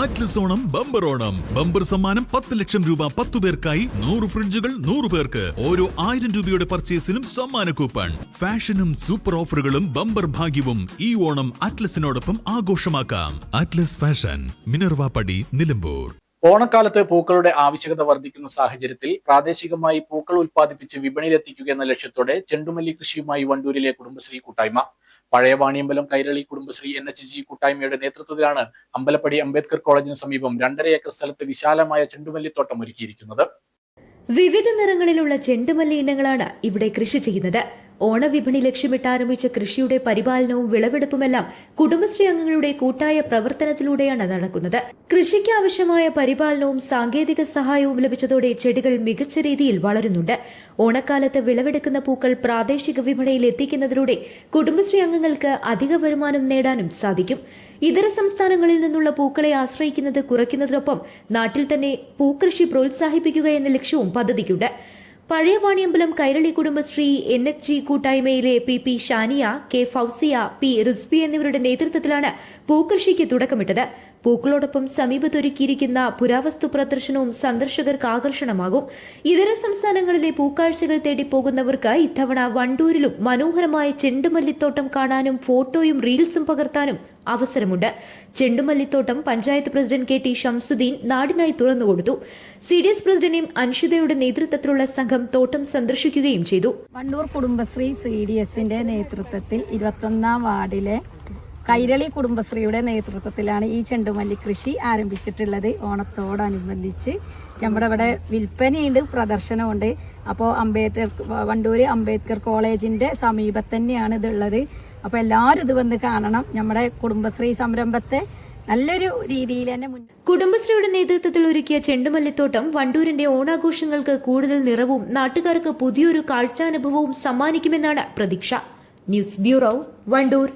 Atlas Onam bumper Onam. Bumper സമ്മാനം 10 ലക്ഷം രൂപ 10 പേർക്കായി, 100 ഫ്രിഡ്ജുകൾ 100 പേർക്ക്. ഓരോ 1000 രൂപയുടെ പർച്ചേസിനും സമ്മാന കൂപ്പൺ. ഫാഷനും സൂപ്പർ ഓഫറുകളും ബമ്പർ ഭാഗ്യവും ഈ ഓണം അറ്റ്ലസിനോടൊപ്പം ആഘോഷമാക്കാം. അറ്റ്ലസ് ഫാഷൻ, മിനർവ പടി, നിലമ്പൂർ. ഓണക്കാലത്ത് പൂക്കളുടെ ആവശ്യകത വർദ്ധിക്കുന്ന സാഹചര്യത്തിൽ പ്രാദേശികമായി പൂക്കൾ ഉൽപ്പാദിപ്പിച്ച് വിപണിയിലെത്തിക്കുക എന്ന ലക്ഷ്യത്തോടെ ചെണ്ടുമല്ലി കൃഷിയുമായി വണ്ടൂരിലെ കുടുംബശ്രീ കൂട്ടായ്മ. പഴയ വാണിയമ്പലം കൈരളി കുടുംബശ്രീ NHG കൂട്ടായ്മയുടെ നേതൃത്വത്തിലാണ് അമ്പലപ്പടി അംബേദ്കർ കോളേജിന് സമീപം 2.5 ഏക്കർ സ്ഥലത്ത് വിശാലമായ ചെണ്ടുമല്ലിത്തോട്ടം ഒരുക്കിയിരിക്കുന്നത്. വിവിധ നിറങ്ങളിലുള്ള ചെണ്ടുമല്ലി ഇനങ്ങളാണ് ഇവിടെ കൃഷി ചെയ്യുന്നത്. ഓണവിപണി ലക്ഷ്യമിട്ട് ആരംഭിച്ച കൃഷിയുടെ പരിപാലനവും വിളവെടുപ്പുമെല്ലാം കുടുംബശ്രീ അംഗങ്ങളുടെ കൂട്ടായ പ്രവർത്തനത്തിലൂടെയാണ് നടക്കുന്നത്. കൃഷിക്ക് ആവശ്യമായ പരിപാലനവും സാങ്കേതിക സഹായവും ലഭിച്ചതോടെ ചെടികൾ മികച്ച രീതിയിൽ വളരുന്നുണ്ട്. ഓണക്കാലത്ത് വിളവെടുക്കുന്ന പൂക്കൾ പ്രാദേശിക വിപണിയിൽ എത്തിക്കുന്നതിലൂടെ കുടുംബശ്രീ അംഗങ്ങൾക്ക് അധിക വരുമാനം നേടാനും സാധിക്കും. ഇതര സംസ്ഥാനങ്ങളിൽ നിന്നുള്ള പൂക്കളെ ആശ്രയിക്കുന്നത് കുറയ്ക്കുന്നതിനൊപ്പം നാട്ടിൽ തന്നെ പൂക്കൃഷി പ്രോത്സാഹിപ്പിക്കുക എന്ന ലക്ഷ്യവും പദ്ധതിക്കുണ്ട്. പഴയ Vaniyambalam Kairali Kudumbashree NHG കൂട്ടായ്മയിലെ PP Shania, K Fousiya, P റിസ്ബി എന്നിവരുടെ നേതൃത്വത്തിലാണ് പൂക്കൃഷിക്ക് തുടക്കമിട്ടത്. പൂക്കളോടൊപ്പം സമീപത്തൊരുക്കിയിരിക്കുന്ന പുരാവസ്തു പ്രദർശനവും സന്ദർശകർക്ക് ആകർഷണമാകും. ഇതര സംസ്ഥാനങ്ങളിലെ പൂക്കാഴ്ചകൾ തേടി പോകുന്നവർക്ക് ഇത്തവണ വണ്ടൂരിലും മനോഹരമായ ചെണ്ടുമല്ലിത്തോട്ടം കാണാനും ഫോട്ടോയും റീൽസും പകർത്താനും അവസരമുണ്ട്. ചെണ്ടുമല്ലിത്തോട്ടം പഞ്ചായത്ത് പ്രസിഡന്റ് KT ഷംസുദ്ദീൻ നാടിനായി തുറന്നുകൊടുത്തു. CDS പ്രസിഡന്റ് അൻഷിതയുടെ നേതൃത്വത്തിലുള്ള സംഘം തോട്ടം സന്ദർശിക്കുകയും ചെയ്തു. വണ്ടൂർ കുടുംബശ്രീ CDSന്റെ നേതൃത്വത്തിൽ 21ാം വാർഡിലെ കൈരളി കുടുംബശ്രീയുടെ നേതൃത്വത്തിലാണ് ഈ ചെണ്ടുമല്ലി കൃഷി ആരംഭിച്ചിട്ടുള്ളത്. ഓണത്തോടനുബന്ധിച്ച് നമ്മുടെ ഇവിടെ വിൽപ്പനയുണ്ട്, പ്രദർശനമുണ്ട്. അപ്പോൾ വണ്ടൂർ അംബേദ്കർ കോളേജിന്റെ സമീപത്ത് തന്നെയാണ് ഇതുള്ളത്. അപ്പോൾ എല്ലാവരും ഇത് വന്ന് കാണണം. നമ്മുടെ കുടുംബശ്രീ സംരംഭത്തെ നല്ലൊരു രീതിയിൽ തന്നെ കുടുംബശ്രീയുടെ നേതൃത്വത്തിൽ ഒരുക്കിയ ചെണ്ടുമല്ലിത്തോട്ടം വണ്ടൂരിന്റെ ഓണാഘോഷങ്ങൾക്ക് കൂടുതൽ നിറവും നാട്ടുകാർക്ക് പുതിയൊരു കാഴ്ചാനുഭവവും സമ്മാനിക്കുമെന്നാണ് പ്രതീക്ഷ. News bureau, Wandoor.